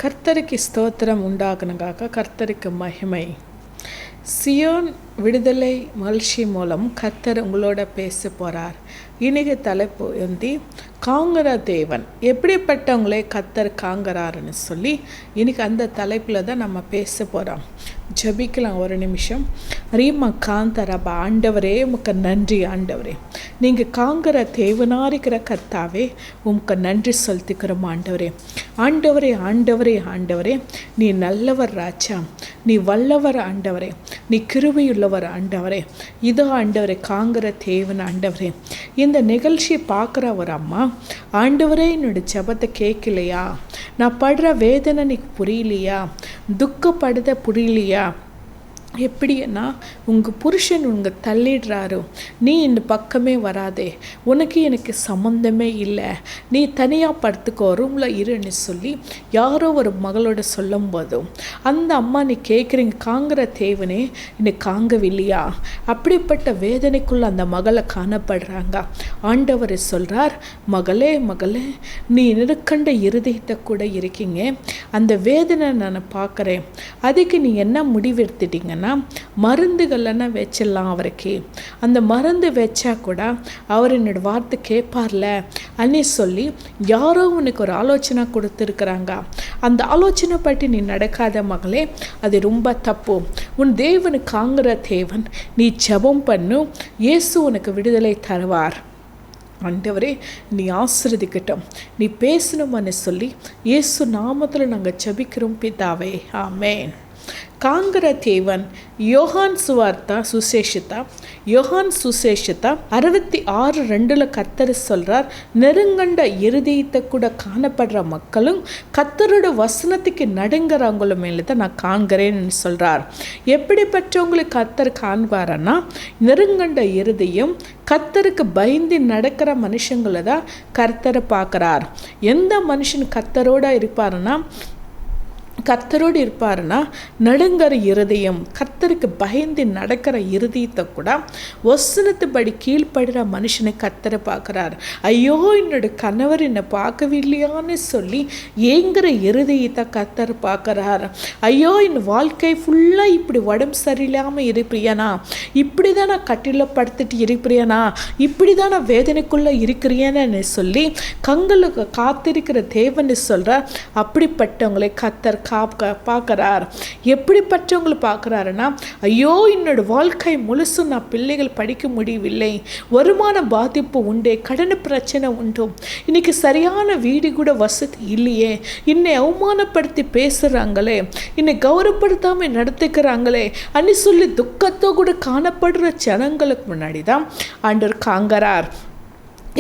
கர்த்தருக்கு ஸ்தோத்திரம் உண்டாகணுங்காக கர்த்தருக்கு மகிமை. சியோன் விடுதலை மகிழ்ச்சி மூலம் கர்த்தர் உங்களோட பேச போகிறார். இன்னைக்கு தலைப்பு வந்து காங்கிற தேவன் எப்படிப்பட்டவங்களே கர்த்தர் காங்கிறாருன்னு சொல்லி இன்னைக்கு அந்த தலைப்பில் தான் நம்ம பேச போகிறோம். ஜபிக்கலாம் ஒரு நிமிஷம். ரீமா காந்தரபா. ஆண்டவரே உமக்கு நன்றி. ஆண்டவரே நீங்கள் காங்கிற தேவனாக இருக்கிற கர்த்தாவே உமக்கு நன்றி செலுத்திக்கிறோம். ஆண்டவரே ஆண்டவரே ஆண்டவரே ஆண்டவரே நீ நல்லவர் ராஜா, நீ வல்லவர் ஆண்டவரே, நீ கிருபையுள்ளவர் ஆண்டவரே. இதோ ஆண்டவரே காங்கிற தேவன் ஆண்டவரே. இந்த நிகழ்ச்சியை பார்க்குற ஒரு அம்மா ஆண்டவரே என்னோட ஜபத்தை கேட்கலையா, நான் படுற வேதனை நீ புரியலையா, துக்கப்படுத புரியலையா, எப்படின்னா உங்கள் புருஷன் உங்கள் தள்ளிடுறாரு, நீ இந்த பக்கமே வராதே, உனக்கு எனக்கு சம்மந்தமே இல்லை, நீ தனியாக படுத்துக்கோ, ரூமில் இருன்னு சொல்லி யாரோ ஒரு மகளோட சொல்லும் போதும் அந்த அம்மா நீ கேட்குறீங்க காங்கிற தேவனே இன்னைக்கு காங்கவில்லையா, அப்படிப்பட்ட வேதனைக்குள்ளே அந்த மகளை காணப்படுறாங்க. ஆண்டவர் சொல்கிறார், மகளே மகளே நீ நெருக்கண்ட இருதயத்தை கூட இருக்கீங்க, அந்த வேதனை நான் பார்க்குறேன், அதுக்கு நீ என்ன முடிவெடுத்துட்டீங்க, மருந்துகள்லாம் வச்சிடலாம் அவருக்கு, அந்த மருந்து வச்சா கூட அவர் என்னோட வார்த்தை கேட்பார்ல அன்னி சொல்லி யாரோ உனக்கு ஒரு ஆலோசனை கொடுத்துருக்குறாங்க. அந்த ஆலோசனை பற்றி நீ நடக்காத மகளே, அது ரொம்ப தப்பு. உன் தேவனுக்கு காங்கிற தேவன், நீ ஜெபம் பண்ணு, இயேசு உனக்கு விடுதலை தருவார். ஆண்டவரே நீ ஆசீர்வதிக்கட்டும், நீ பேசணும்னு சொல்லி இயேசு நாமத்தில் நாங்கள் ஜெபிக்கிறோம் பிதாவே, ஆமென். காங்கிற தேவன். யோகான் சுசேஷித்தா 66:2 கர்த்தர் சொல்றார், நெருங்கண்ட இருதயத்தை கூட காணப்படுற மக்களும் கர்த்தரோட வசனத்துக்கு நடுங்கிறவங்கள மேலே தான் நான் காண்கிறேன்னு சொல்றார். எப்படிப்பட்டவங்களுக்கு கர்த்தர் காண்பாரன்னா, நெருங்கண்ட இருதயம் கர்த்தருக்கு பயந்து நடக்கிற மனுஷங்களை தான் கர்த்தரை பார்க்குறார். எந்த மனுஷன் கர்த்தரோட இருப்பாருன்னா, கர்த்தரோடு இருப்பாருன்னா நடுங்கிற இருதயம், கர்த்தருக்கு பயந்து நடக்கிற இருதயத்தை கூட வசனத்துபடி கீழ்ப்படுற மனுஷனை கர்த்தரை பார்க்குறார். ஐயோ என்னோட கணவர் என்னை பார்க்கவில்லையான்னு சொல்லி ஏங்குற இருதயத்தை கர்த்தர் பார்க்குறார். ஐயோ என் வாழ்க்கை ஃபுல்லாக இப்படி உடம்பு சரியில்லாமல் இருப்பியானா, இப்படி தான் நான் கட்டில படுத்துட்டு இருப்பியானா, இப்படி தான் நான் வேதனைக்குள்ளே இருக்கிறேன்னு சொல்லி கங்களுக்கு காத்திருக்கிற தேவன்னு சொல்கிறார். அப்படிப்பட்டவங்களை கர்த்தர் பார்க்குறார். எப்படிப்பட்டவங்களை பார்க்குறாருன்னா, ஐயோ என்னோட வாழ்க்கை முழுசும் நான் பிள்ளைகள் படிக்க முடியவில்லை, வருமான பாதிப்பு உண்டே, கடன் பிரச்சனை உண்டு, இன்னைக்கு சரியான வீடு கூட வசதி இல்லையே, என்னை அவமானப்படுத்தி பேசுகிறாங்களே, என்னை கௌரவப்படுத்தாமல் நடத்துக்கிறாங்களே அன்னி சொல்லி துக்கத்தோ கூட காணப்படுற ஜனங்களுக்கு முன்னாடி தான் ஆண்டவர் காங்கிறார்.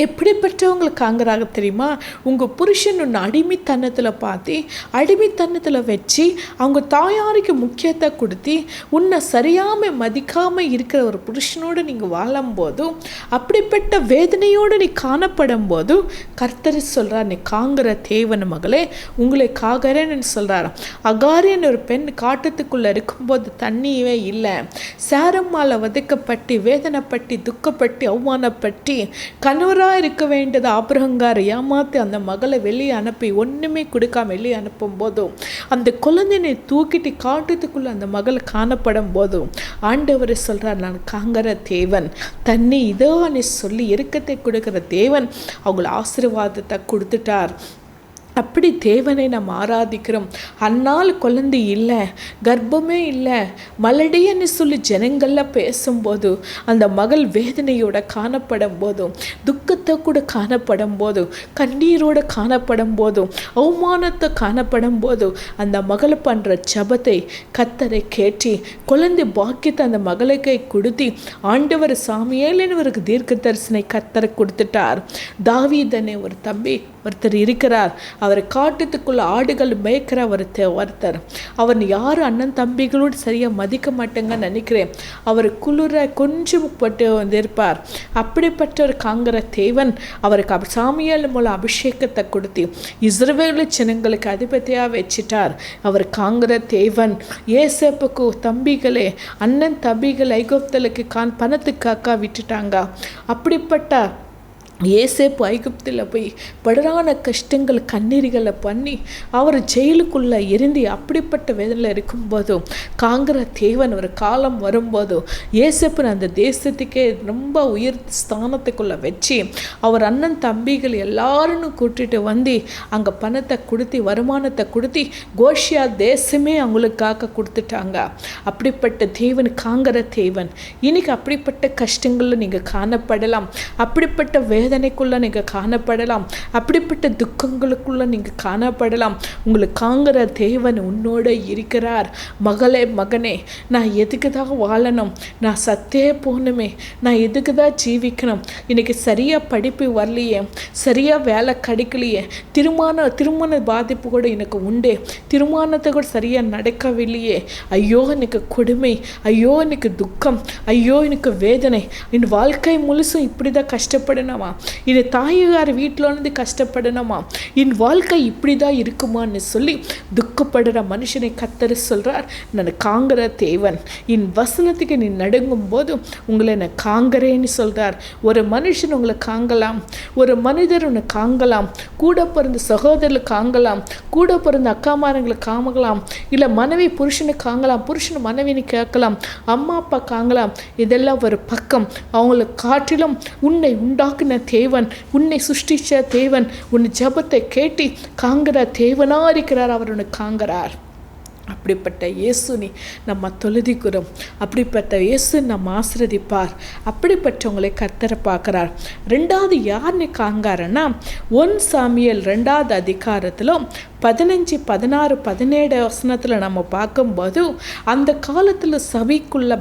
எப்படிப்பட்டவங்களுக்கு காங்கிறாங்க தெரியுமா? உங்கள் புருஷன் ஒன்று அடிமைத்தனத்தில் பார்த்து அடிமைத்தனத்தில் வச்சு அவங்க தாயாருக்கு முக்கியத்தை கொடுத்து உன்னை சரியாமல் மதிக்காமல் இருக்கிற ஒரு புருஷனோடு நீங்கள் வாழும்போதும், அப்படிப்பட்ட வேதனையோடு நீ காணப்படும் போதும் கர்த்தர் சொல்கிறார், நீ காங்கிற தேவன் மகளே உங்களை காகிறேன்னு சொல்கிறார். அகாரின் ஒரு பெண் காட்டத்துக்குள்ளே இருக்கும்போது தண்ணியே இல்லை, சேரம்மால வதைக்கப்பட்டு வேதனைப்பட்டு துக்கப்பட்டு அவமானப்பட்டு கணவர் இருக்க வேண்டியது ஆபிரகாம் ஏமாத்தி அந்த மகளை வெளியே அனுப்பி ஒன்றுமே கொடுக்காம வெளியே அனுப்பும் போதும், அந்த குழந்தைனை தூக்கிட்டு காட்டுறதுக்குள்ள அந்த மகள் காணப்படும் போதும் ஆண்டவர் சொல்றார், நான் காங்கிற தேவன், தண்ணி இதோ சொல்லி இறுக்கத்தை கொடுக்கிற தேவன் அவங்கள ஆசீர்வாதத்தை கொடுத்துட்டார். அப்படி தேவனை நாம் ஆராதிக்கிறோம். அந்நாள் குழந்தை இல்லை, கர்ப்பமே இல்லை, மலடின்னு சொல்லி ஜனங்கள்லாம் பேசும்போது அந்த மகள் வேதனையோட காணப்படும் போதும், துக்கத்தை கூட காணப்படும் போதும், கண்ணீரோடு காணப்படும் போதும், அவமானத்தை காணப்படும் போதும் அந்த மகளை பண்ணுற ஜபத்தை கர்த்தரை கேட்டு குழந்தை பாக்கியத்தை அந்த மகளுக்கை கொடுத்து ஆண்டவர் சாமியேலினவருக்கு தீர்க்க தரிசனை கர்த்தரை கொடுத்துட்டார். தாவீதனே ஒரு தம்பி ஒருத்தர் இருக்கிறார், அவர் காட்டுக்குள்ள ஆடுகள் மேய்க்கிற ஒருத்தர். அவர் யாரும் அண்ணன் தம்பிகளோடு சரியாக மதிக்க மாட்டேங்கன்னு நினைக்கிறேன். அவர் குளிர கொஞ்சம் பட்டு வந்திருப்பார். அப்படிப்பட்ட ஒரு காங்கிற தேவன் அவருக்கு சாமியால் மூலம் அபிஷேகத்தை கொடுத்து இஸ்ரவேல் ஜனங்களுக்கு அதிபதியாக வச்சிட்டார். அவர் காங்கிற தேவன். ஏசேப்புக்கு தம்பிகளே அண்ணன் தம்பிகள் ஐகுப்தலுக்கு பணத்துக்காக விட்டுட்டாங்க. அப்படிப்பட்ட ஏசேப்பு ஐகுப்தில் போய் படுறான கஷ்டங்கள் கண்ணீர்களை பண்ணி அவர் ஜெயிலுக்குள்ளே இருந்து அப்படிப்பட்ட வேதனையில் இருக்கும்போதும் காங்கிற தேவன் ஒரு காலம் வரும்போதும் ஏசேப்பு அந்த தேசத்துக்கே ரொம்ப உயர் ஸ்தானத்துக்குள்ளே வச்சு அவர் அண்ணன் தம்பிகள் எல்லாரும் கூட்டிட்டு வந்து அங்கே பணத்தை கொடுத்து வருமானத்தை கொடுத்து கோஷியா தேசமே அவங்களுக்காக கொடுத்துட்டாங்க. அப்படிப்பட்ட தேவன் காங்கிற தேவன். இன்னைக்கு அப்படிப்பட்ட கஷ்டங்களில் நீங்கள் காணப்படலாம், அப்படிப்பட்ட வேதனைக்குள்ளே நீங்கள் காணப்படலாம், அப்படிப்பட்ட துக்கங்களுக்குள்ளே நீங்கள் காணப்படலாம். உங்களுக்கு காங்கிற தேவன் உன்னோட இருக்கிறார். மகளே மகனே, நான் எதுக்கு தான் வாழணும், நான் சத்தே போகணுமே, நான் எதுக்கு தான் ஜீவிக்கணும், இன்னைக்கு சரியாக படிப்பு வரலையே, சரியாக வேலை கிடைக்கலையே, திருமண பாதிப்பு கூட எனக்கு உண்டு, திருமணத்தை கூட சரியாக நடக்கவில்லையே, ஐயோ எனக்கு கொடுமை, ஐயோ எனக்கு துக்கம், ஐயோ எனக்கு வேதனை, என் வாழ்க்கை முழுசும் இப்படி தான் கஷ்டப்படணுமா, இது தாயார் வீட்டில் இருந்து கஷ்டப்படணுமா, என் வாழ்க்கை இப்படி தான் இருக்குமான்னு சொல்லி துக்கப்படுற மனுஷனை கர்த்தர் சொல்கிறார், நான் காங்கிற தேவன். என் வசனத்துக்கு நீ நடுங்கும் போது உங்களை நான் காங்கிறேன்னு சொல்கிறார். ஒரு மனுஷன் உங்களை காங்கலாம், ஒரு மனிதர் உன்னை காங்கலாம், கூட பிறந்த சகோதரர்களை காங்கலாம், கூட பிறந்த அக்காமாரங்களை காமலாம், இல்லை மனைவி புருஷனை காங்கலாம், புருஷனை மனைவின்னு கேட்கலாம், அம்மா அப்பா காங்கலாம். இதெல்லாம் ஒரு பக்கம். அவங்களை காட்டிலும் உன்னை உண்டாக்குன தேவன், உன்னை சுஷ்டிச்ச தேவன், உன் ஜபத்தை கேட்டு காங்கிற தேவனாக இருக்கிறார். அவர் உன்னை காங்கிறார். அப்படிப்பட்ட இயேசுனி நம்ம தொழுதிக்கிறோம். அப்படிப்பட்ட இயேசு நம்ம ஆசீர்வதிப்பார். அப்படிப்பட்டவங்களை கர்த்தரை பார்க்குறார். ரெண்டாவது யாருன்னு காங்காரன்னா 1 சாமுவேல் 2வது அதிகாரத்திலும் 15, 16, 17 வசனத்தில் நம்ம பார்க்கும்போது அந்த காலத்தில் சபைக்குள்ள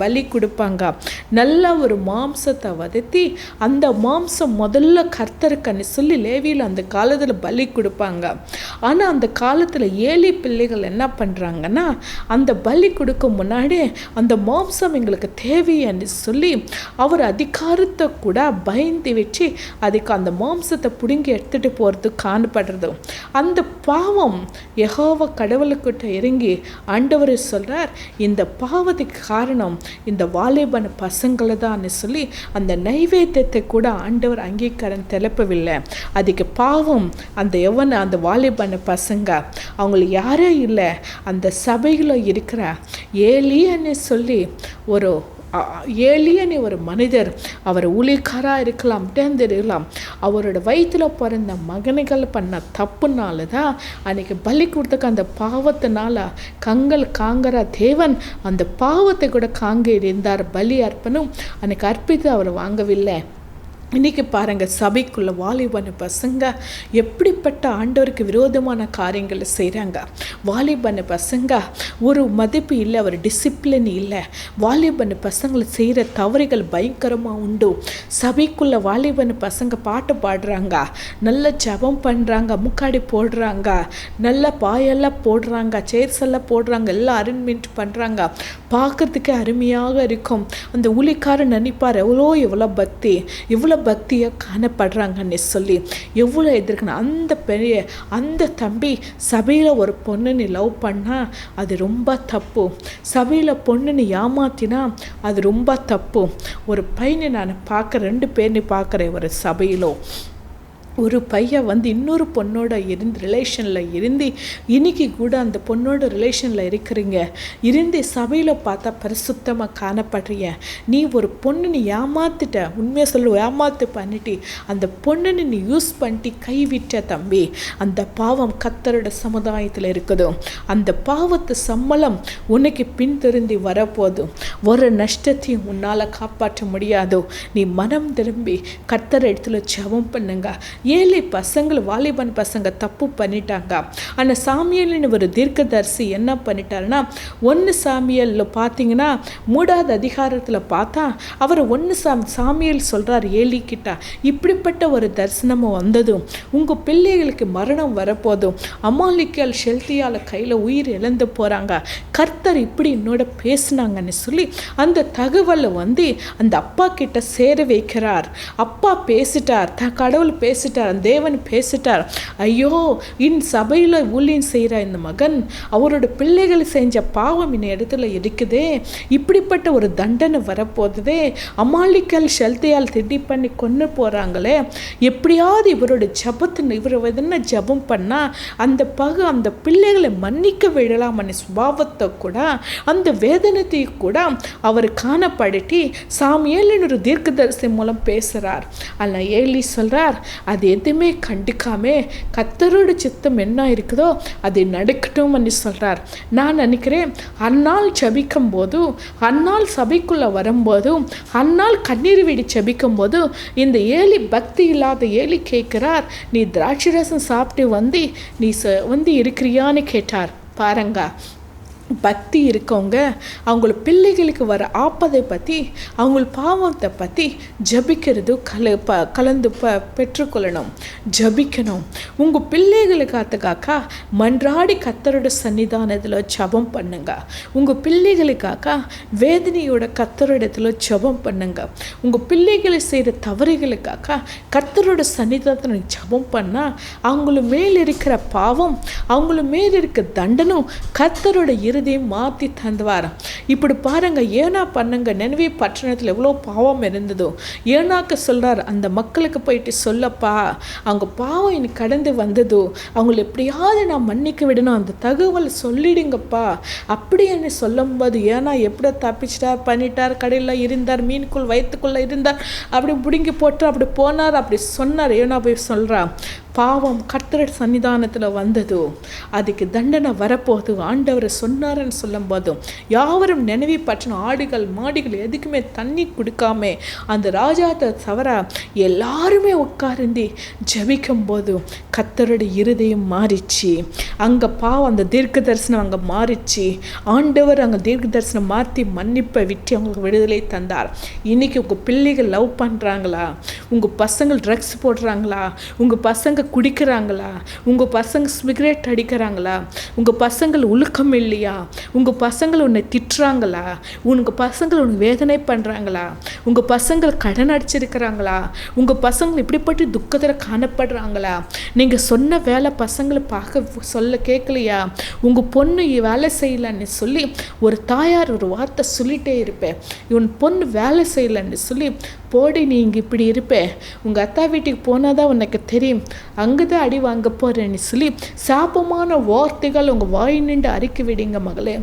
பலி கொடுப்பாங்க. நல்ல ஒரு மாம்சத்தை வதத்தி அந்த மாம்சம் முதல்ல கர்த்தருக்குன்னு சொல்லி லேவியில் அந்த காலத்தில் பலி கொடுப்பாங்க. ஆனால் அந்த காலத்தில் ஏழை பிள்ளைகள் என்ன பண்ணுறாங்கன்னா, அந்த பலி கொடுக்க முன்னாடி அந்த மாம்சம் எங்களுக்கு தேவைன்னு சொல்லி அவர் அதிகாரத்தை கூட பயந்து வச்சு அதுக்கு அந்த மாம்சத்தை பிடுங்கி எடுத்துகிட்டு போகிறதுக்கு காணப்படுறது. அந்த பாவம் யெகோவா கடவுளுக்கிட்ட இறங்கி ஆண்டவர் சொல்கிறார், இந்த பாவத்துக்கு காரணம் இந்த வாலிபன் பசங்களை தான் சொல்லி அந்த நைவேத்தியத்தை கூட ஆண்டவர் அங்கீகாரம் தெளிப்பவில்லை. அதுக்கு பாவம் அந்த வாலிபன் பசங்க அவங்களுக்கு யாரே இல்லை, அந்த சபையில் இருக்கிற ஏலியன்னு சொல்லி ஏலியன்னு ஒரு மனிதர், அவர் ஊழியக்காராக இருக்கலாம், இருக்கலாம், அவரோட வயிற்றில் பிறந்த மகன்கள் பண்ண தப்புனால தான் அன்றைக்கி பலி கொடுத்தக்க அந்த பாவத்தினால காங்கிற தேவன் அந்த பாவத்தை கூட காங்க இருந்தார். பலி அர்ப்பணம் அன்றைக்கி அர்ப்பித்து அவர் வாங்கவில்லை. இன்றைக்கி பாருங்கள், சபைக்குள்ள வாலிபன பசங்க எப்படிப்பட்ட ஆண்டவருக்கு விரோதமான காரியங்களை செய்கிறாங்க. வாலிபன பசங்க ஒரு மதிப்பு இல்லை, ஒரு டிசிப்ளின் இல்லை. வாலிபன பசங்களை செய்கிற தவறுகள் பயங்கரமாக உண்டு. சபைக்குள்ள வாலிபன பசங்க பாட்டு பாடுறாங்க, நல்ல ஜபம் பண்ணுறாங்க, முக்காடி போடுறாங்க, நல்ல பாயெல்லாம் போடுறாங்க, சேர்ஸ் எல்லாம் போடுறாங்க, எல்லாம் அரேஞ்ச்மெண்ட் பண்ணுறாங்க, பார்க்கறதுக்கு அருமையாக இருக்கும். அந்த ஊழியக்காரன் நினைப்பார், எவ்வளோ பக்தி, இவ்வளோ பக்தியாக காணப்படுறாங்கன்னு சொல்லி எவ்வளோ எதிர்க்கணும். அந்த தம்பி சபையில் ஒரு பொண்ணுன்னு லவ் பண்ணால் அது ரொம்ப தப்பு. சபையில் பொண்ணுன்னு ஏமாத்தினா அது ரொம்ப தப்பு. ஒரு பையனை நான் பார்க்குறேன், 2 பேர்னு பார்க்குறேன். ஒரு சபையிலோ ஒரு பையன் இன்னொரு பொண்ணோட ரிலேஷனில் இருந்து இன்னைக்கு கூட அந்த பொண்ணோட ரிலேஷனில் இருக்கிறீங்க, இருந்து சபையில் பார்த்தா பரிசுத்தமாக காணப்படுறீங்க. நீ ஒரு பொண்ணுன்னு ஏமாத்திட்ட, உண்மையாக சொல்ல ஏமாத்து பண்ணிட்டு அந்த பொண்ணுன்னு நீ யூஸ் பண்ணிட்டு கைவிட்ட தம்பி, அந்த பாவம் கர்த்தரோட சமுதாயத்தில் இருக்குது. அந்த பாவத்து சம்பளம் உனக்கு பின்தொடர்ந்து வரப்போதும். ஒரு நஷ்டத்தையும் உன்னால் காப்பாற்ற முடியாதோ. நீ மனம் திரும்பி கர்த்தர் இடத்துல ஜெபம் பண்ணுங்க. ஏழை பசங்கள் வாலிபன் பசங்க தப்பு பண்ணிட்டாங்க. ஆனால் சாமியல்னு ஒரு தீர்க்கதரிசி என்ன பண்ணிட்டாருன்னா, 1 சாமியலில் பார்த்தீங்கன்னா 3வது அதிகாரத்தில் பார்த்தா அவர் சாமியல் சொல்கிறார் ஏலி கிட்ட, இப்படிப்பட்ட ஒரு தரிசனமும் வந்ததும் உங்கள் பிள்ளைகளுக்கு மரணம் வரப்போதும், அமாலிக்கால் ஷெல்தியால் கையில் உயிர் இழந்து போகிறாங்க, கர்த்தர் இப்படி என்னோட பேசினாங்கன்னு சொல்லி அந்த தகவலை அந்த அப்பா கிட்ட சேர வைக்கிறார். அப்பா பேசிட்டார், கடவுள் பேசிட்டார். பேசிட்டார், தேவன் பேசிட்டார். ஐயோ, சபையில் ஊழியம் செய்கிற இந்த மகன் அவரோட பிள்ளைகள் செஞ்ச பாவம் இந்த இடத்துல இருக்குதே, இப்படிப்பட்ட ஒரு தண்டனை வரப்போகுதே, அமாலிக்கல் ஷெல்தையால் திட்டி பண்ணி கொண்டு போகிறாங்களே, எப்படியாவது இவரோட இவர் என்ன ஜபம் பண்ணால் அந்த பிள்ளைகளை மன்னிக்க விடலாம் சுபாவத்தை கூட, அந்த வேதனத்தை கூட அவர் காணப்படுத்தி சாமுவேலின் ஒரு தீர்க்கதரிசி மூலம் பேசுகிறார். அல்ல ஏலி சொல்கிறார், அது எதுவுமே கண்டுக்காம கர்த்தரோட சித்தம் என்ன இருக்குதோ அதை நடக்கட்டும் சொல்கிறார். நான் நினைக்கிறேன், அந்நாள் ஜபிக்கும் போது, அந்நாள் சபைக்குள்ளே வரும்போது, அந்நாள் கண்ணீர் விடி ஜபிக்கும் போது இந்த ஏலி பக்தி இல்லாத ஏலி கேட்கிறார், நீ திராட்சை ரசம் சாப்பிட்டு நீ இருக்கிறியான்னு கேட்டார். பாருங்க, பக்தி இருக்கவங்க அவங்கள பிள்ளைகளுக்கு வர ஆப்பதை பற்றி, அவங்கள பாவத்தை பற்றி ஜபிக்கிறது கலந்து பெற்றுக்கொள்ளணும், ஜபிக்கணும். உங்கள் பிள்ளைகளுக்காக மன்றாடி கர்த்தரோட சன்னிதானத்தில் ஜபம் பண்ணுங்க. உங்கள் பிள்ளைகளுக்காக வேதனையோட கர்த்தரோடத்தில் ஜபம் பண்ணுங்க. உங்கள் பிள்ளைகளை செய்கிற தவறுகளுக்காக கர்த்தரோட சன்னிதானத்தில் ஜபம் பண்ணால் அவங்கள மேல் இருக்கிற பாவம், அவங்கள மேல் இருக்கிற தண்டனும் கர்த்தரோட மாற்றி தந்துவார். இப்படி பாருங்க, ஏனா பண்ணுங்க, நினைவே பட்டணத்தில் எவ்வளோ பாவம் இருந்ததோ, ஏனாக்கு சொல்றார், அந்த மக்களுக்கு போயிட்டு சொல்லப்பா, அவங்க பாவம் எனக்கு கடந்து வந்ததோ, அவங்களை எப்படியாவது நான் மன்னிக்க விடணும், அந்த தகவல் சொல்லிடுங்கப்பா அப்படி என்ன சொல்லும்போது, ஏன்னா எப்படி தப்பிச்சிட்டார், பண்ணிட்டார், கடையில் இருந்தார், மீனுக்குள் வயிற்றுக்குள்ளே இருந்தார், அப்படி பிடுங்கி போட்டு அப்படி போனார், அப்படி சொன்னார். ஏன்னா போய் சொல்றா, பாவம் கர்த்தர் சன்னிதானத்தில் வந்ததோ அதுக்கு தண்டனை வரப்போகுது ஆண்டவர் சொன்னார்ன்னு சொல்லும் போதும், யாவரும் நினைவி பற்றின ஆடுகள் மாடுகள் எதுக்குமே தண்ணி கொடுக்காம அந்த ராஜாத்தை தவிர எல்லாருமே உட்கார்ந்து ஜபிக்கும் போது கர்த்தருடைய இருதயம் மாறிச்சு. அங்கே பாவம், அந்த தீர்க்க தரிசனம் அங்கே மாறிச்சு. ஆண்டவர் அங்கே தீர்க்க தரிசனம் மாற்றி மன்னிப்பை விட்டு அவங்களுக்கு விடுதலை தந்தார். இன்னைக்கு உங்கள் பிள்ளைகள் லவ் பண்ணுறாங்களா, உங்கள் பசங்க ட்ரக்ஸ் போடுறாங்களா, உங்கள் பசங்க குடிக்கிறாங்களா, உங்கள் பசங்க சிகரெட் அடிக்கிறாங்களா, உங்கள் பசங்கள் ஒழுக்கம் இல்லையா, உங்கள் பசங்கள் உன்னை திட்டுறாங்களா, உங்கள் பசங்கள் உன்னை வேதனை பண்ணுறாங்களா, உங்கள் பசங்கள் கடன் அடிச்சிருக்கிறாங்களா, உங்கள் பசங்கள் இப்படிப்பட்டு துக்கத்தில் காணப்படுறாங்களா, நீங்கள் சொன்ன வேலை பசங்களை பார்க்க சொல்ல கேட்கலையா, உங்கள் பொண்ணு வேலை செய்யலன்னு சொல்லி ஒரு தாயார் ஒரு வார்த்தை சொல்லிகிட்டே இருப்பேன், இவன் பொண்ணு வேலை செய்யலன்னு சொல்லி போடி நீ இங்கே இப்படி இருப்பேன், உங்கள் அத்தா வீட்டுக்கு போனால் தான் உனக்கு தெரியும், அங்கே தான் அடி வாங்க போகிறேன்னு சொல்லி சாபமான வார்த்தைகள் உங்கள் வாய் நின்று அறிக்கை விடுங்க மகளே.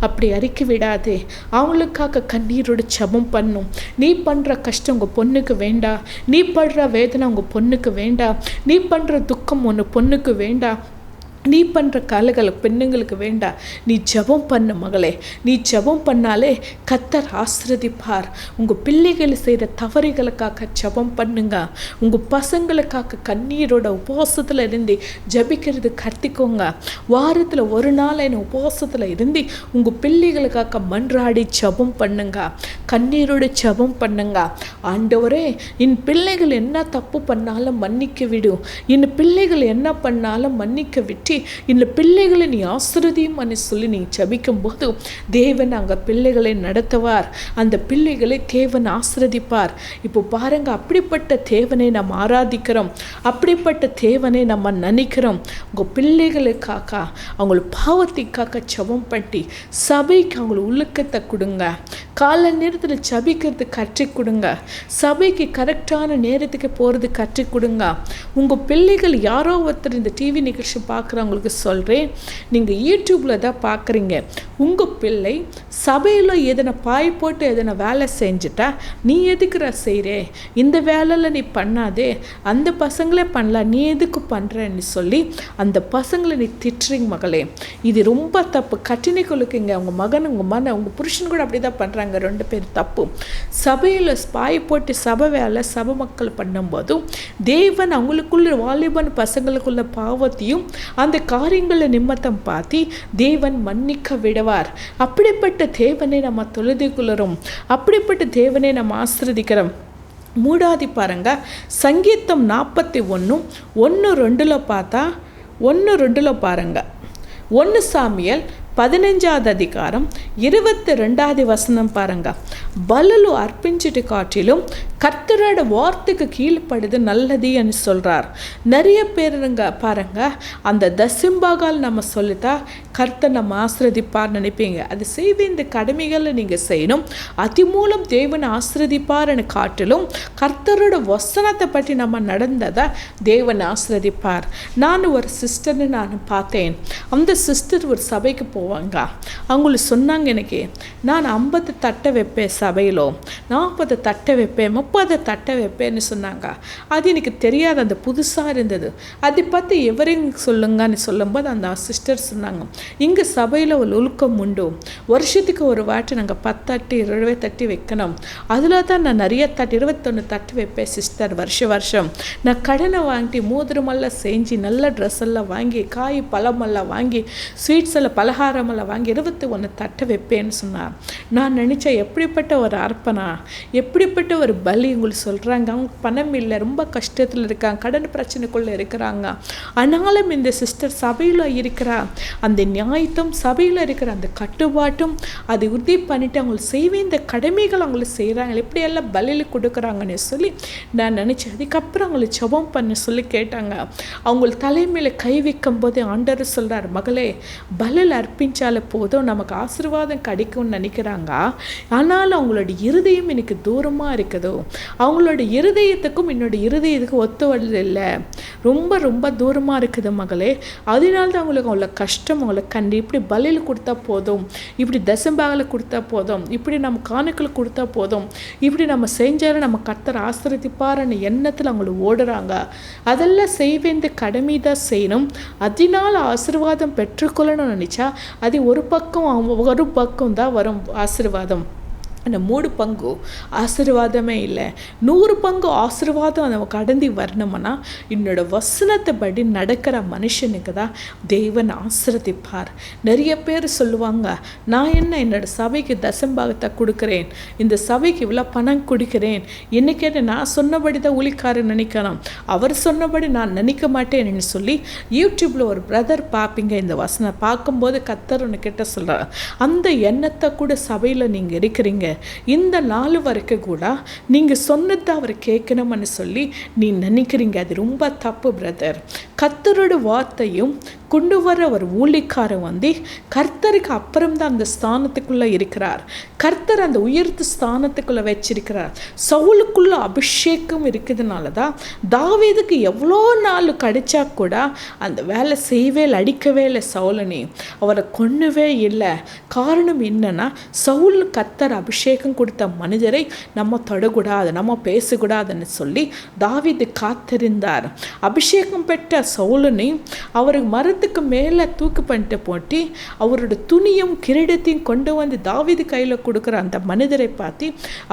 அப்படி அறிக்கை விடாதே, அவங்களுக்காக கண்ணீரோட ஜெபம் பண்ணும். நீ பண்ணுற கஷ்டம் உங்கள் பொண்ணுக்கு வேண்டாம், நீ படுற வேதனை உங்கள் பொண்ணுக்கு வேண்டாம், நீ பண்ணுற துக்கம் உன் பொண்ணுக்கு வேண்டாம், நீ பண்ணுற காலங்கள் பெண்ணுங்களுக்கு வேண்டாம். நீ ஜெபம் பண்ணு மகளே, நீ ஜெபம் பண்ணாலே கர்த்தர் ஆசீர்வதிப்பார். உங்கள் பிள்ளைகள் செய்கிற தவறுகளுக்காக ஜெபம் பண்ணுங்க. உங்கள் பசங்களுக்காக கண்ணீரோட உபவாசத்தில் இருந்து ஜெபிக்கிறது கற்றுக்கோங்க. வாரத்தில் ஒரு நாள் என்ன உபவாசத்தில் இருந்து உங்கள் பிள்ளைகளுக்காக மன்றாடி ஜெபம் பண்ணுங்க, கண்ணீரோட ஜெபம் பண்ணுங்க. ஆண்டவரே, என் பிள்ளைகள் என்ன தப்பு பண்ணாலும் மன்னிக்க விடும், என் பிள்ளைகள் என்ன பண்ணாலும் மன்னிக்க விட்டு இந்த பிள்ளைகளை நீ ஆசீர்வதியும் சொல்லி நீ ஜெபிக்கும் போது தேவன் அங்கே பிள்ளைகளை நடத்துவார், அந்த பிள்ளைகளை தேவன் ஆசீர்வதிப்பார். இப்போ பாருங்க, அப்படிப்பட்ட தேவனை நம்ம ஆராதிக்கிறோம், அப்படிப்பட்ட தேவனை நம்ம நினைக்கிறோம். உங்கள் பிள்ளைகளுக்காக அவங்கள பாவத்திற்காக ஜெபம் பண்ணி சபைக்கு அவங்கள ஒழுக்கத்தை கொடுங்க. கால நேரத்தில் ஜெபிக்கிறது கற்றுக் கொடுங்க, சபைக்கு கரெக்டான நேரத்துக்கு போகிறது கற்றுக் கொடுங்க. உங்கள் பிள்ளைகள் யாரோ ஒருத்தர் இந்த டிவி நிகழ்ச்சி பார்க்குறவங்களுக்கு சொல்கிறேன், நீங்கள் யூடியூப்பில் தான் பார்க்குறீங்க, உங்கள் பிள்ளை சபையில் எதனை பாய் போட்டு எதனை வேலை செஞ்சுட்டா நீ எதுக்குற செய்கிறே, இந்த வேலையில் நீ பண்ணாதே, அந்த பசங்களே பண்ணலாம், நீ எதுக்கு பண்ணுறேன்னு சொல்லி அந்த பசங்களை நீ திட்டுறீங்க மகளே. இது ரொம்ப தப்பு. கட்டினை கொழுக்குங்க. உங்கள் மகன் உங்கள் மன உங்கள் புருஷன் கூட அப்படி தான் பண்ணுறாங்க, ரெண்டு பேர் தப்பு. சபையில் பாய் போட்டு சபை வேலை சபை மக்கள் பண்ணும்போதும் தேவன் அவங்களுக்குள்ள வாலிபன் பசங்களுக்குள்ள பாவத்தையும் அந்த காரியங்களை நிமித்தம் பார்த்து தேவன் மன்னிக்க விடுவார். அப்படிப்பட்ட தேவனை நம்ம தொழுதுகொள்கிறோம், அப்படிப்பட்ட தேவனை நம்ம ஆசீர்வதிக்கிறோம். மூடாதி பாருங்க, சங்கீதம் 41:1-2 பார்த்தா 1-2 பாருங்க. 1 சாமுவேல் 15வது அதிகாரம் 22வது வசனம் பாருங்க. பலலு அர்ப்பிஞ்சிட்டு காட்டிலும் கர்த்தரோட வார்த்தைக்கு கீழ்ப்படுது நல்லதுன்னு சொல்கிறார். நிறைய பேருங்க பாருங்க, அந்த தசம்பாகால் நம்ம சொல்லித்தா கர்த்தர் நம்ம ஆசிர்வதிப்பார் நினைப்பீங்க. அது செய்த இந்த கடமைகளை நீங்கள் செய்யணும். அது மூலம் தேவன் ஆசிர்வதிப்பார்னு காட்டிலும் கர்த்தரோட வசனத்தை பற்றி நம்ம நடந்ததை தேவன் ஆசிர்வதிப்பார். நான் ஒரு சிஸ்டர்னு நான் பார்த்தேன். அந்த சிஸ்டர் ஒரு சபைக்கு போவாங்க. அவங்களுக்கு சொன்னாங்க, எனக்கு நான் 50 தட்டை வைப்பேன் சபையிலோ, 40 தட்டை வைப்பேன், 30 தட்டை வைப்பேன்னு சொன்னாங்க. அது எனக்கு தெரியாது, அந்த புதுசாக இருந்தது. அதை பற்றி எவரையும் சொல்லுங்கன்னு சொல்லும்போது அந்த சிஸ்டர் சொன்னாங்க, இங்கே சபையில் ஒரு ஒழுக்கம் உண்டு, வருஷத்துக்கு ஒரு வாட்டி நாங்கள் 10 தட்டு 20 தட்டி வைக்கணும். அதில் தான் நான் நிறைய தட்டு 21 தட்டு வைப்பேன் சிஸ்டர். வருஷம் நான் கடனை வாங்கி மோதிரமெல்லாம் செஞ்சு நல்ல ட்ரெஸ் எல்லாம் வாங்கி காய் பழமெல்லாம் வாங்கி ஸ்வீட்ஸ் எல்லாம் பலகாரமெல்லாம் வாங்கி 21 தட்டை வைப்பேன்னு சொன்னார். நான் நினச்சேன், எப்படிப்பட்ட ஒரு அர்ப்பணா, எப்படிப்பட்ட ஒரு பலி. உங்களுக்கு சொல்கிறாங்க, அவங்க பணம் இல்லை, ரொம்ப கஷ்டத்தில் இருக்காங்க, கடன் பிரச்சனைக்குள்ளே இருக்கிறாங்க. ஆனாலும் இந்த சிஸ்டர் சபையில் இருக்கிறா அந்த நியாயத்தும் சபையில் இருக்கிற அந்த கட்டுப்பாட்டும் அதை உறுதி பண்ணிவிட்டு அவங்களுக்கு செய்வே இந்த கடமைகள் அவங்களுக்கு செய்கிறாங்க, எப்படியெல்லாம் பலியில் கொடுக்குறாங்கன்னு சொல்லி நான் நினச்சேன். அதுக்கப்புறம் அவங்களை ஜெபம் பண்ண சொல்லி கேட்டாங்க. அவங்களுக்கு தலைமையில் கை வைக்கும் போது ஆண்டவர் சொல்கிறார், மகளே பலியில் அர்ப்பிச்சாலே போதும் நமக்கு ஆசீர்வாதம் கிடைக்கும்னு நினைக்கிறாங்க. ஆனாலும் அவங்களோட இருதயம் எனக்கு தூரமாக இருக்குதோ, அவங்களோட இருதயத்துக்கும் என்னோட இருதயத்துக்கும் ஒத்து வரதில்லை, ரொம்ப ரொம்ப தூரமாக இருக்குது மகளே. அதனால்தான் அவங்களுக்கு அவ்வளோ கஷ்டம். அவங்களுக்கு இப்படி பலியில் கொடுத்தா போதும், இப்படி தசம்பாகில் கொடுத்தா போதும், இப்படி நம்ம காணிக்கையில் கொடுத்தா போதும், இப்படி நம்ம செஞ்சாலும் நம்ம கர்த்தர் ஆசீர்வதிப்பார்னு எண்ணத்தில் அவங்களுக்கு ஓடுறாங்க. அதெல்லாம் செய்வேந்த கடமை தான் செய்யணும். அதனால் ஆசீர்வாதம் பெற்றுக்கொள்ளணும்னு நினச்சா அது ஒரு பக்கம் தான் வரும் ஆசீர்வாதம். அந்த 3 பங்கு ஆசீர்வாதமே இல்லை. 100 பங்கு ஆசீர்வாதம் நம்ம கடந்து வரணும்னா என்னோட வசனத்தை படி நடக்கிற மனுஷனுக்கு தான் தேவன் ஆசீர்வதிப்பார். நிறைய பேர் சொல்லுவாங்க, நான் என்னோட சபைக்கு தசம்பாகத்தை கொடுக்குறேன், இந்த சபைக்கு இவ்வளோ பணம் கொடுக்குறேன், என்னைக்கே நான் சொன்னபடி தான் ஊழிக்காரன் நினைக்கணும், அவர் சொன்னபடி நான் நினைக்க மாட்டேன்னு சொல்லி யூடியூப்பில் ஒரு பிரதர் பார்ப்பீங்க. இந்த வசனம் பார்க்கும்போது கர்த்தர் கிட்ட சொல்கிறார், அந்த எண்ணத்தை கூட சபையில் நீங்கள் இருக்கிறீங்க, இந்த நாள் வரைக்கும் கூட நீங்கள் சொன்னதை அவர் கேட்கணும்னு சொல்லி நீ நினைக்கிறீங்க. அது ரொம்ப தப்பு பிரதர். கர்த்தரோட வார்த்தையும் கொண்டு வர ஒரு ஊழிக்காரன் கர்த்தருக்கு அப்புறம் தான் அந்த ஸ்தானத்துக்குள்ளே இருக்கிறார். கர்த்தர் அந்த உயர்த்து ஸ்தானத்துக்குள்ளே வச்சிருக்கிறார். சவுலுக்குள்ள அபிஷேகம் இருக்கிறதுனால தான் தாவீதுக்கு எவ்வளோ நாள் கிடைச்சா கூட அந்த வேலை செய்யவே இல்லை, அடிக்கவே இல்லை சவுலனே, அவரை கொன்னவே இல்லை. காரணம் என்னன்னா, சவுல் கர்த்தர் அபிஷேகம் கொடுத்த மனிதரை நம்ம தொடக்கூடாது, நம்ம பேசக்கூடாதுன்னு சொல்லி தாவீது காத்திருந்தார். அபிஷேகம் பெற்ற சவுலனை அவருக்கு மரத்துக்கு மேலே தூக்கு பண்ணிட்டு போட்டு அவரோட துணியும் கிரீடத்தையும் கொண்டு வந்து தாவீது கையில் கொடுக்குற அந்த மனிதரை பார்த்து,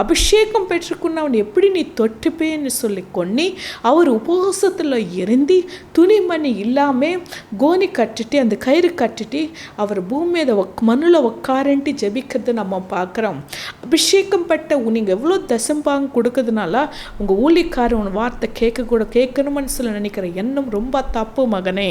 அபிஷேகம் பெற்றுக்கொண்டு அவன் எப்படி நீ தொட்டுப்பேன்னு சொல்லி கொன்னி அவர் உபவாசத்தில் இருந்து துணிமணி இல்லாமல் கோனி கட்டிட்டு அந்த கயிறு கட்டிட்டு அவர் பூமியை மண்ணில் உட்காரன்ட்டு ஜெபிக்கிறது நம்ம பார்க்குறோம். அபிஷேகம் பட்ட நீங்கள் எவ்வளோ தசம்பாங்க கொடுக்கறதுனால உங்கள் ஊழிக்காரன் வார்த்தை கேட்கணும்னு சொல்லி நினைக்கிற எண்ணம் ரொம்ப தப்பு மகனே.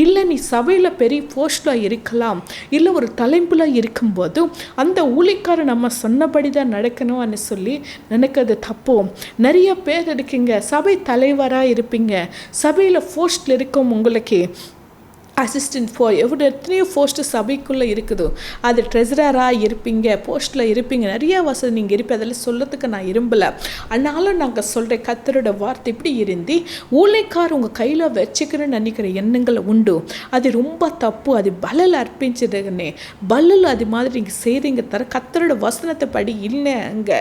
இல்லை நீ சபையில் பெரிய போஸ்டில் இருக்கலாம், இல்லை ஒரு தலைம்பில் இருக்கும்போது அந்த ஊழிக்காரன் நம்ம சொன்னபடி தான் நடக்கணும்னு சொல்லி நினைக்கிறது தப்பு. நிறைய பேர் இருக்கீங்க, சபை தலைவராக இருப்பீங்க, சபையில் போஸ்டில் இருக்கும், உங்களுக்கு அசிஸ்டன்ட் எத்தனையோ போஸ்ட்டு சபைக்குள்ளே இருக்குது, அது ட்ரெஸரராக இருப்பீங்க, போஸ்ட்டில் இருப்பீங்க, நிறைய வசதி நீங்கள் இருப்பீங்க. அதெல்லாம் சொல்கிறதுக்கு நான் விரும்பலை. அதனால நாங்கள் சொல்கிறேன், கர்த்தரோட வார்த்தை இப்படி இருந்து ஊழியக்காரர் உங்கள் கையில் வச்சுக்கிறேன்னு நினைக்கிற எண்ணங்கள் உண்டு, அது ரொம்ப தப்பு. அது பலில் அர்ப்பிச்சிடுங்கன்னே, பலில் அது மாதிரி நீங்கள் செய்கிறீங்க தர கர்த்தரோட வசனத்தை படி இல்லை. அங்கே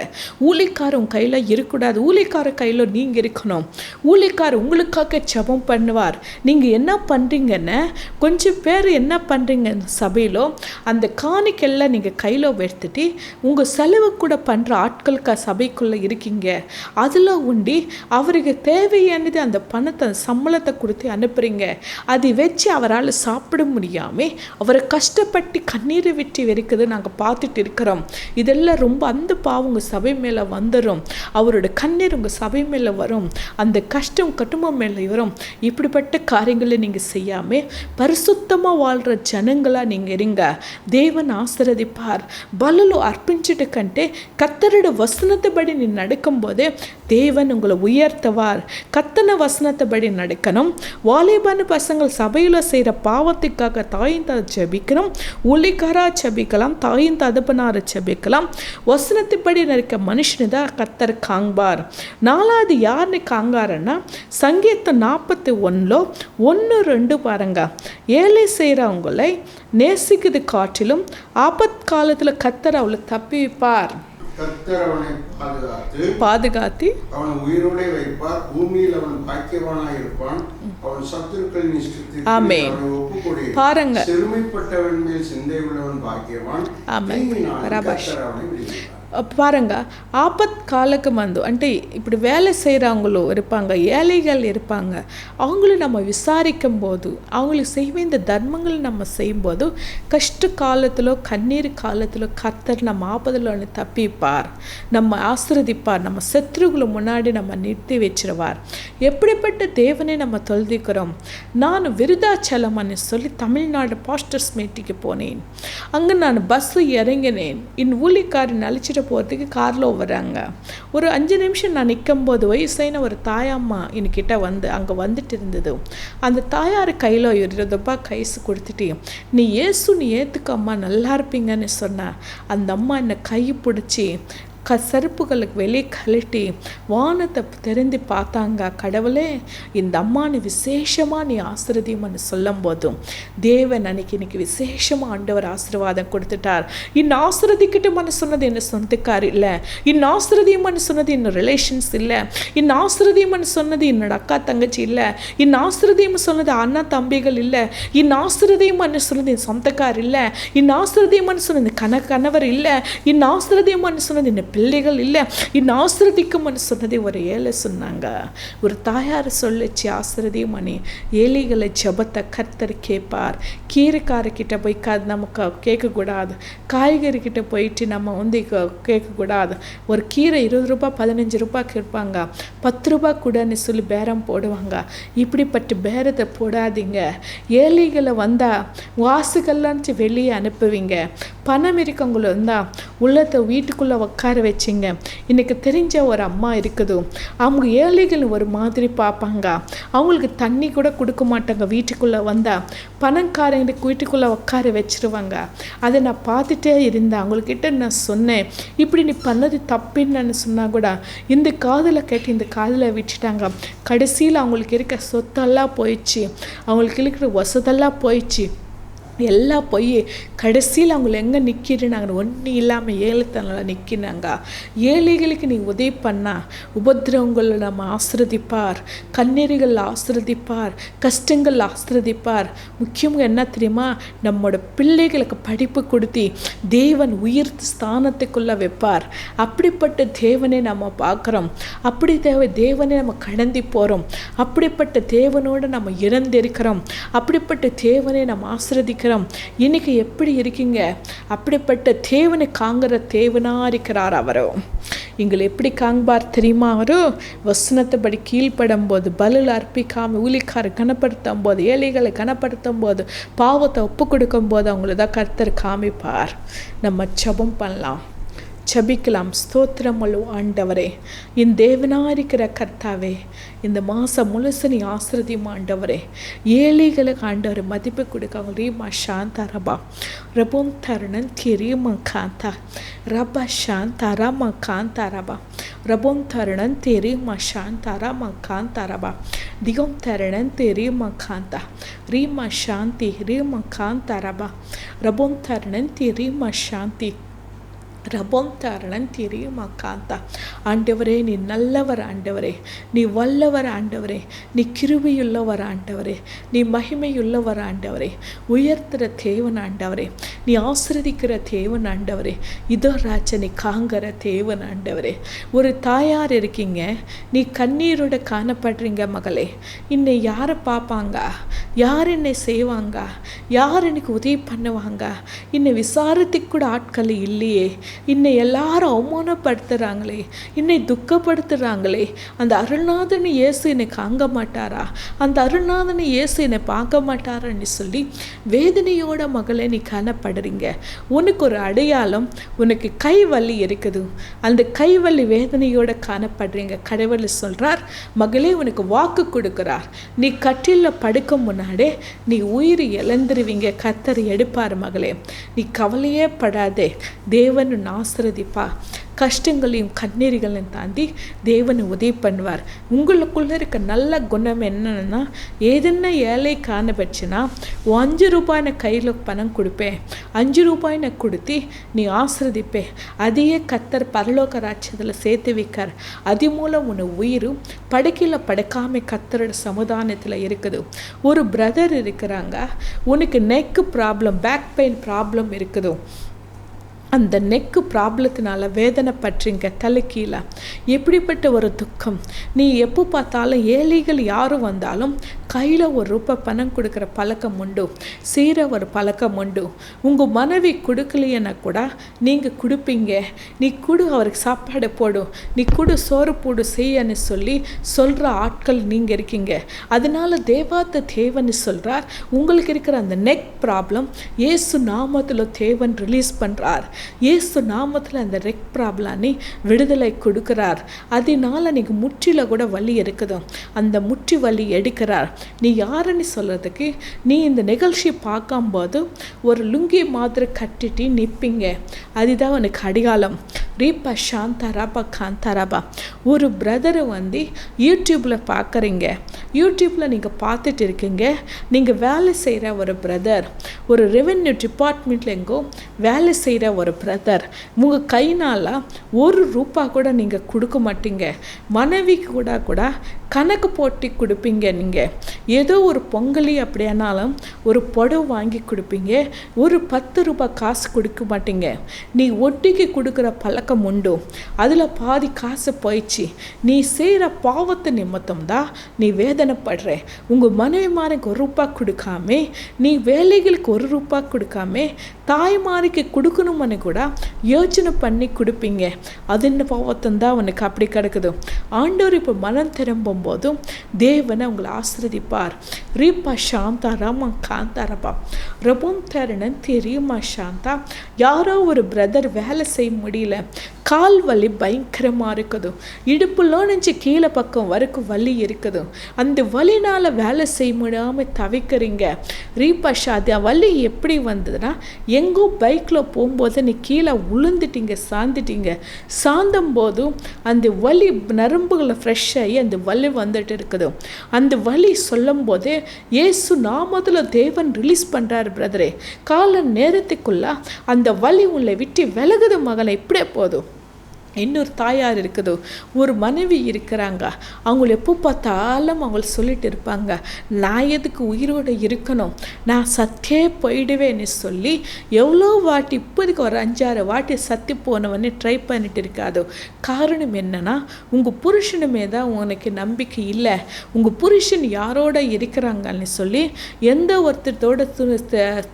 ஊழியக்காரர் உங்கள் கையில் இருக்கக்கூடாது, ஊழியக்காரர் கையில் நீங்கள் இருக்கணும். ஊழியக்காரர் உங்களுக்காக ஜெபம் பண்ணுவார். நீங்கள் என்ன பண்ணுறீங்கன்னு கொஞ்சம் பேர் என்ன பண்ணுறீங்க சபையிலோ அந்த காணிக்கெல்லாம் நீங்கள் கையில் எடுத்துட்டு உங்கள் செலவு கூட பண்ணுற ஆட்களுக்கு சபைக்குள்ளே இருக்கீங்க. அதில் உண்டி அவருக்கு தேவையானது அந்த பணத்தை சம்பளத்தை கொடுத்து அனுப்புகிறீங்க. அதை வச்சு அவரால் சாப்பிட முடியாமல் அவரை கஷ்டப்பட்டு கண்ணீரை விட்டு வெறுக்குது நாங்கள் பார்த்துட்டு இருக்கிறோம். இதெல்லாம் ரொம்ப அந்த பாவம் உங்கள் சபை மேலே வந்துடும், அவரோட கண்ணீர் உங்கள் சபை மேலே வரும், அந்த கஷ்டம் குடும்பம் மேலே வரும். இப்படிப்பட்ட காரியங்களை நீங்கள் செய்யாமல் பரிசுத்தமாக வாழ்கிற ஜனங்களாக நீங்கள் இருங்க. தேவன் ஆசீர்வதிப்பார். பலுలు அர்ப்பிంచుట కంటే கர்த்தருடைய வசனத்தைப்படி நீ நடக்கும்போது தேவன் உங்களை உயர்த்துவார். கர்த்தன வசனத்தைப்படி நடக்கணும். வாலிபான பசங்கள் சபையில் செய்கிற பாவத்துக்காக தாயின் ஜெபிக்கணும். ஊழியக்காரா ஜெபிக்கலாம், தாயின் தகப்பனாரை ஜெபிக்கலாம். வசனத்தைப்படி நடக்க மனுஷனு தான் கர்த்தர் காண்பார். நாலாவது யாருன்னு காங்காரன்னா சங்கீதம் 41 1-2 பாருங்க. ஏழை செய்கிறவங்களை நேசிக்கிறது காட்டிலும் ஆபத் காலத்தில் கர்த்தர் அவளை தப்பி வைப்பார். கர்த்தர் அவனை பாதுகாத்து அவனை உயிரோடு வைப்பார். பூமியில் அவன் பாக்கியவானாய் இருப்பான். அவன் சத்துருக்களின் இஷ்டத்திற்கு அவனை ஒப்புக்கொடு. பாருங்க, சிறுமைப்பட்டவன் மேல் சிந்தை உள்ளவன் பாக்கியவான். கர்த்தர் அவனை விடுவிப்பார். பாருங்க, ஆபத் காலக்கு வந்து అంటే ఇప్పుడు வேலை செய்கிறவங்களும் இருப்பாங்க, ஏழைகள் இருப்பாங்க. அவங்களும் நம்ம விசாரிக்கும் போது அவங்களுக்கு செய்ய இந்த தர்மங்கள் நம்ம செய்யும்போது கஷ்ட காலத்திலோ கண்ணீர் காலத்திலோ கர்த்தர் நம்ம ஆபத்தில் தப்பிப்பார், நம்ம ஆசீர்வதிப்பார், நம்ம சத்துருக்களை முன்னாடி நம்ம நிறுத்தி வச்சிருவார். எப்படிப்பட்ட தேவனை நம்ம தொழுதிக்கிறோம். நான் விருதாச்சலம்னு சொல்லி தமிழ்நாடு பாஸ்டர்ஸ் மீட்டிங்கு போனேன். அங்கே நான் பஸ்ஸு இறங்கினேன். என் ஊழிக்காரன் அழைச்சிட்டு போகிறதுக்கு காரில் வராங்க. ஒரு 5 நிமிஷம் நான் நிற்கும்போது வயசான ஒரு தாயம்மா என்கிட்ட வந்து அங்கே வந்துட்டு இருந்தது. அந்த தாயார் கையில் ₹20 கைசு கொடுத்துட்டு, நீ ஏற்றுக்கம்மா நல்லா இருப்பீங்கன்னு சொன்ன. அந்த அம்மா என்னை கை பிடிச்சி செருப்புகளுக்கு வெளியே கழட்டி வானத்தை தெரிந்து பார்த்தாங்க. கடவுளே, இந்த அம்மானு விசேஷமாக நீ ஆசீர்வதியம்னு சொல்லும் போதும் தேவன் இன்னைக்கு விசேஷமாக ஆண்டவர் ஆசீர்வாதம் கொடுத்துட்டார். இன்னும் ஆசீர்வதிக்கிட்டோம்னு சொன்னது என்ன சொந்தக்கார் இல்லை, இன்னும் ஆசீர்வதியம்னு சொன்னது இன்னும் ரிலேஷன்ஸ் இல்லை, இன்னும் ஆசீர்வதியம்னு சொன்னது என்னோட அக்கா தங்கச்சி இல்லை, இன்னும் ஆசீர்வதியம் சொன்னது அண்ணா தம்பிகள் இல்லை, இன்னும் ஆசீர்வதியம்னு சொன்னது என் சொந்தக்கார் இல்லை, இன்னும் ஆசீர்வதியம்னு சொன்னது கணவர் இல்லை, இன்னும் ஆசீர்வதியம்னு சொன்னது என்ன பிள்ளைகள் இல்லை, இன்னும் ஆசீர்வதிக்கும்னு சொன்னதை ஒரு ஏழை சொன்னாங்க. ஒரு தாயார் சொல்லிச்சு, ஆசீர்வதியமணி ஏழைகளை ஜபத்தை கர்த்தர் கேட்பார். கீரைக்காரர்கிட்ட போய் நமக்கு கேட்கக்கூடாது, காய்கறிக்கிட்ட போயிட்டு நம்ம வந்து கேட்கக்கூடாது. ஒரு கீரை ₹20 ₹15 கேட்பாங்க, ₹10 கூடன்னு சொல்லி பேரம் போடுவாங்க. இப்படிப்பட்ட பேரத்தை போடாதீங்க. ஏழைகளை வந்தால் வாசுகள்லாம் வெளியே அனுப்புவீங்க. பணம் இருக்கவங்கள வந்தால் உள்ளத்தை வீட்டுக்குள்ளே உட்கார வச்சிங்க. இன்னைக்கு தெரிஞ்ச ஒரு அம்மா இருக்குது, அவங்க ஏழைகள் ஒரு மாதிரி பார்ப்பாங்க. அவங்களுக்கு தண்ணி கூட கொடுக்க மாட்டாங்க. வீட்டுக்குள்ளே வந்தால் பணக்காரங்களுக்கு வீட்டுக்குள்ளே உட்கார வச்சிருவாங்க. அதை நான் பார்த்துட்டே இருந்தேன். அவங்கக்கிட்ட நான் சொன்னேன், இப்படி நீ பண்ணது தப்புன்னு சொன்னால் கூட இந்த காதில் கேட்டு இந்த காதில் விட்டுட்டாங்க. கடைசியில் அவங்களுக்கு இருக்க சொத்தெல்லாம் போயிடுச்சு, அவங்களுக்கு இருக்கிற வசதெல்லாம் போயிடுச்சு, எல்லாம் போய் கடைசியில் அவங்கள எங்கே நிற்கிறாங்க, ஒன்றும் இல்லாமல் ஏழைத்தனால நிற்கிறாங்க. ஏழைகளுக்கு நீ உதவி பண்ணால் உபத்திரவங்களை நம்ம ஆசீர்வதிப்பார், கண்ணீர்கள் ஆசீர்வதிப்பார், கஷ்டங்கள் ஆசீர்வதிப்பார். முக்கியமாக என்ன தெரியுமா, நம்மளோட பிள்ளைகளுக்கு படிப்பு கொடுத்து தேவன் உயர்த்து ஸ்தானத்துக்குள்ளே வைப்பார். அப்படிப்பட்ட தேவனை நம்ம பார்க்குறோம். அப்படி தேவனை நம்ம கடந்து போகிறோம். அப்படிப்பட்ட தேவனோடு நம்ம இறந்திருக்கிறோம். அப்படிப்பட்ட தேவனை நம்ம ஆசீர்வதிக்கிறோம். இன்னைக்கு எப்படி இருக்கீங்க? அப்படிப்பட்ட தேவனை காங்கிற தேவனா இருக்கிறார். அவரோ எங்களை எப்படி காண்பார் தெரியுமா? அவரோ வசனத்தைப்படி கீழ்ப்படும் போது, பலுல அர்ப்பிக்காமல் ஊழியக்காரை கனப்படுத்தும் போது, ஏழைகளை கனப்படுத்தும் போது, பாவத்தை ஒப்பு கொடுக்கும் போது அவங்கள தான் கர்த்தர் காமிப்பார். நம்ம ஜெபம் பண்ணலாம், ஜெபிக்கலாம். ஸ்தோத்திரம் ஆண்டவரே, என் தேவனாக இருக்கிற கர்த்தாவே, இந்த மாதம் முழுசு நீ ஆசீர்வதியும் ஆண்டவரே. ஏழைகளுக்கு ஆண்டவர் மதிப்பு கொடுக்காங்க. ரீமா சாந்தா ரபா ரபோம் தருணன் திரீமா காந்தா ரபா சாந்தா ரமா காந்தா ரபா ரபோம் தருணன் திரீமா சாந்தா ரமா காந்தா ரபா திகம் தருணன் திரீமா காந்தா ரீமா சாந்தி ரீமா காந்தா ரபா ரபோம் தருணன் திரீமா சாந்தி ரபோம் தரணன் தெரியுமா காந்தா. ஆண்டவரே, நீ நல்லவர் ஆண்டவரே, நீ வல்லவர் ஆண்டவரே, நீ கிருபையுள்ளவர் ஆண்டவரே, நீ மகிமையுள்ளவர் ஆண்டவரே, உயர்த்துகிற தேவன் ஆண்டவரே, நீ ஆசீர்வதிக்கிற தேவன் ஆண்டவரே, இதோ ராஜா நீ காங்கிற தேவன் ஆண்டவரே. ஒரு தாயார் இருக்கீங்க, நீ கண்ணீரோட காணப்படுறீங்க மகளே. இன்னை யாரை பார்ப்பாங்க, யார் என்னை செய்வாங்க, யார் எனக்கு உதவி பண்ணுவாங்க, என்னை விசாரத்துக்கு கூட ஆட்கள் இல்லையே, இன்னை எல்லாரும் அவமானப்படுத்துகிறாங்களே, என்னை துக்கப்படுத்துகிறாங்களே, அந்த அருள்நாதன் இயேசு என்னை காங்க மாட்டாரா, அந்த அருள்நாதன் இயேசு என்னை பார்க்க மாட்டாரான்னு சொல்லி வேதனையோட மகளே நீ காணப்படுறீங்க. உனக்கு ஒரு அடையாளம், உனக்கு கை வலி இருக்குது, அந்த கை வலி வேதனையோட காணப்படுறீங்க. கடவுள் சொல்கிறார், மகளே உனக்கு வாக்கு கொடுக்குறார், நீ கட்டிலில் படுக்க முன்னாடே நீ உயிர் இழந்துருவீங்க, கர்த்தர் எடுப்பார். மகளே நீ கவலையே படாதே, தேவன் ஆசீர்வதிப்பா. கஷ்டங்களையும் கண்ணீர்களையும் தாண்டி தேவனை உதவி பண்ணுவார். உங்களுக்குள்ளே இருக்க நல்ல குணம் என்னன்னா, ஏதென்ன ஏழை காணப்பச்சுன்னா 5 ரூபாய் நான் கையில் பணம் கொடுப்பேன், 5 ரூபாய் நான் கொடுத்து நீ ஆசீர்வதிப்பேன், அதையே கர்த்தர் பரலோக ராஜ்யத்தில் சேர்த்து வைக்கார். அது மூலம் உன்னை உயிரும் படுக்கையில் படுக்காமல் கர்த்தரோட சமுதாயத்தில் இருக்குது. ஒரு பிரதர் இருக்கிறாங்க, உனக்கு neck problem, back pain problem இருக்குது. அந்த நெக்கு ப்ராப்ளத்தினால வேதனை பற்றிங்க, தலை கீழே எப்படிப்பட்ட ஒரு துக்கம். நீ எப்போ பார்த்தாலும் ஏழைகள் யாரும் வந்தாலும் கையில் 1 ரூபாய் பணம் கொடுக்குற பழக்கம் உண்டு, செய்கிற ஒரு பழக்கம் உண்டு. உங்கள் மனைவி கொடுக்கலைன்னா கூட நீங்கள் கொடுப்பீங்க, நீ கொடு அவருக்கு சாப்பாடு போடும், நீ கொடு சோறு போடு செய்யன்னு சொல்லி சொல்கிற ஆட்கள் நீங்கள் இருக்கீங்க. அதனால தேவாத்த தேவன் சொல்கிறார், உங்களுக்கு இருக்கிற அந்த நெக் ப்ராப்ளம் இயேசு நாமத்தில் தேவன் ரிலீஸ் பண்ணுறார். இயேசு நாமத்தில் அந்த நெக் ப்ராப்ளம் நீ விடுதலை கொடுக்குறார். அதனால நீங்கள் முற்றில கூட வலி இருக்குது, அந்த முற்றி வலி எடுக்கிறார். நீ யாருன்னு சொல்கிறதுக்கு, நீ இந்த நிகழ்ச்சி பார்க்கும்போது ஒரு லுங்கி மாதிரி கட்டிட்டு நிற்பீங்க, அதுதான் உனக்கு அடையாளம். ரீபா சாந்தாராபா காந்தாராபா. ஒரு பிரதரை யூடியூப்பில் பார்க்குறீங்க, யூடியூப்பில் நீங்கள் பார்த்துட்டு இருக்கீங்க, நீங்கள் வேலை செய்கிற ஒரு பிரதர், ஒரு ரெவென்யூ டிபார்ட்மெண்ட்டில் எங்கோ வேலை செய்கிற ஒரு பிரதர், உங்கள் கைனால் 1 ரூபாய் கூட நீங்கள் கொடுக்க மாட்டீங்க, மனைவிக்கு கூட கணக்கு போட்டு கொடுப்பீங்க. நீங்கள் ஏதோ ஒரு பொங்கலி அப்படியானாலும் ஒரு புடவை வாங்கி கொடுப்பீங்க, ஒரு 10 ரூபாய் காசு கொடுக்க மாட்டீங்க. நீ ஒட்டிக்கு கொடுக்குற பழக்கம் உண்டு, அதில் பாதி காசு போயிடுச்சு. நீ செய்கிற பாவத்தை நிமித்தம் தான் நீ வேதனைப்படுற. உங்கள் மனைவிமாருக்கு 1 ரூபாய் கொடுக்காம, நீ வேலைகளுக்கு 1 ரூபாய் கொடுக்காம தாய்மாருக்கு கொடுக்கணும்னு கூட யோசனை பண்ணி கொடுப்பீங்க. அது என்ன பாவத்தம் தான் உனக்கு அப்படி கிடக்குது. ஆண்டவர் இப்போ மனம் திரும்பும் போதும் தேவனை உங்களை ஆசீர்வதிப்பார். ரீபா சாந்தா ராமா காந்தாரபா ரபும் தருணன் ரீமா சாந்தா. யாரோ ஒரு பிரதர் வேலை செய்ய முடியல, கால் வலி பயங்கரமாக இருக்குது, இடுப்புல நினச்சி கீழே பக்கம் வரைக்கும் வலி இருக்குது, அந்த வலினால் வேலை செய்ய முடியாமல் தவிக்கிறீங்க. ரீபா ஷாதி வலி எப்படி வந்ததுன்னா, எங்கோ பைக்கில் போகும்போது நீ கீழே விழுந்துட்டீங்க, சாந்துட்டீங்க, சாந்தும் போதும் அந்த வலி நரம்புகளை ஃப்ரெஷ் ஆகி அந்த வலி வந்துட்டு இருக்குது. அந்த வலி சொல்லும் போதே இயேசு நாமத்தில் தேவன் ரிலீஸ் பண்ணுறாரு. பிரதரே, கால நேரத்துக்குள்ள அந்த வலி உங்களை விட்டு விலகுது மகனை, இப்படியே போதும். இன்னொரு தாயார் இருக்குது, ஒரு மனைவி இருக்கிறாங்க, அவங்கள எப்போ பார்த்தாலும் அவங்க சொல்லிட்டு இருப்பாங்க, நான் எதுக்கு உயிரோடு இருக்கணும், நான் சத்தே போயிடுவேன்னு சொல்லி எவ்வளோ வாட்டி, இப்போதுக்கு ஒரு 5-6 வாட்டி சத்தி போனவனே ட்ரை பண்ணிட்டு இருக்காது. காரணம் என்னன்னா, உங்கள் புருஷனுமே தான் உனக்கு நம்பிக்கை இல்லை, உங்கள் புருஷன் யாரோட இருக்கிறாங்கன்னு சொல்லி எந்த ஒருத்தரோட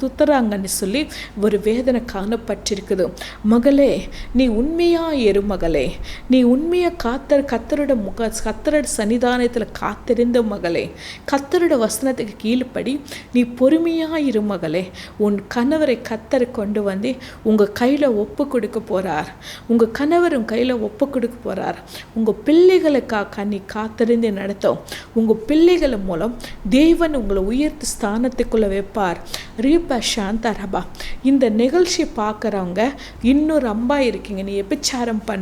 துத்துறாங்கன்னு சொல்லி ஒரு வேதனை காணப்பட்டிருக்குது. மகளே, நீ உண்மையாக மகளே, நீ உண்மையா கர்த்தரோட கர்த்தரோட சன்னிதானத்தில் காத்திருந்த மகளே, கர்த்தரோட வசனத்துக்கு கீழ்ப்படி நீ பொறுமையா இரு மகளே. உன் கணவரை கர்த்தர் கொண்டு உங்க கையில ஒப்பு கொடுக்க போறார். உங்க கணவர் உன் கையில ஒப்பு கொடுக்க போறார். உங்க பிள்ளைகளுக்காக நீ காத்திருந்து நடத்தும். உங்க பிள்ளைகள் மூலம் தேவன் உங்களை உயர்த்து ஸ்தானத்துக்குள்ள வைப்பார். ரீபா சாந்தா ரபா. இந்த நிகழ்ச்சியை பார்க்குறவங்க இன்னொரு அம்பா இருக்கீங்க, நீ எபிச்சாரம் பண்ணுறேன்,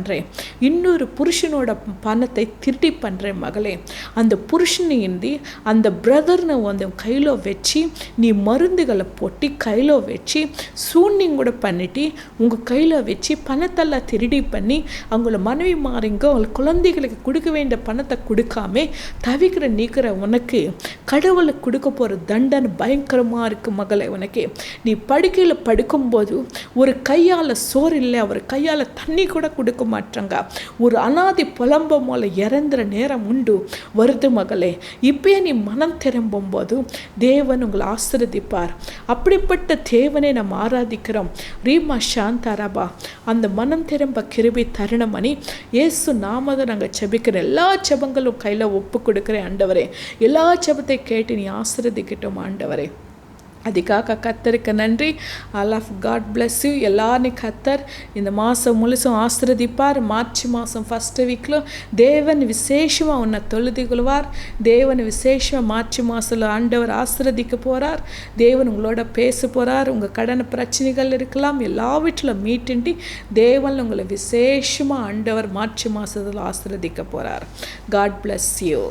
இன்னொரு புருஷனோட பணத்தை திருட்டி பண்ணுறேன் மகளே. அந்த புருஷனைந்தி அந்த பிரதர்னை கையில் வச்சு நீ மருந்துகளை போட்டு கையில் வச்சு சூன்யம் கூட பண்ணிட்டு உங்கள் கையில் வச்சு பணத்தெல்லாம் திருடி பண்ணி அவங்கள மனைவி மாறிங்க அவங்க குழந்தைகளுக்கு கொடுக்க வேண்டிய பணத்தை கொடுக்காம தவிக்கிற நீக்கிற உனக்கு கடவுளுக்கு கொடுக்க போகிற தண்டனை பயங்கரமாக இருக்குது மகளே. உனக்கு நீ படுக்கையில் படுக்கும்போது ஒரு கையால் சோறு இல்லை, அவர் கையால் தண்ணி கூட கொடுக்க மாட்டங்க. ஒரு அனாதி புலம்ப போல இறந்துற நேரம் உண்டு வருது மகளே. இப்பயே நீ மனம் திரும்பும் போது தேவன் உங்களை ஆசீர்வதிப்பார். அப்படிப்பட்ட தேவனை நாம் ஆராதிக்கிறோம். ரீமா சாந்தாராபா, அந்த மனம் திரும்ப கிருபை தருணம் அணி இயேசு நாமத்தை நாங்கள் செபிக்கிறோம். எல்லா செபங்களும் கையில் ஒப்பு கொடுக்குறேன் ஆண்டவரே. எல்லா செபத்தை கேட்டு நீ ஆசீர்வதிக்கட்டும் ஆண்டவரே. அதுக்காக கர்த்தருக்கு நன்றி. All God bless you. எல்லாரும் கர்த்தர் இந்த மாதம் முழுசும் ஆசீர்வதிப்பார். மார்ச் மாதம் ஃபஸ்ட்டு வீக்கில் தேவன் விசேஷமாக உன்னை தொழுது கொள்வார். தேவன் விசேஷமாக மார்ச் மாதத்தில் ஆண்டவர் ஆசீர்வதிக்க போகிறார். தேவன் உங்களோட பேச போகிறார். உங்கள் கடன் பிரச்சனைகள் இருக்கலாம், எல்லா வீட்டில் மீட்டுண்டி தேவன் உங்களை விசேஷமாக ஆண்டவர் மார்ச் மாதத்தில் ஆசீர்வதிக்க போகிறார். God bless you.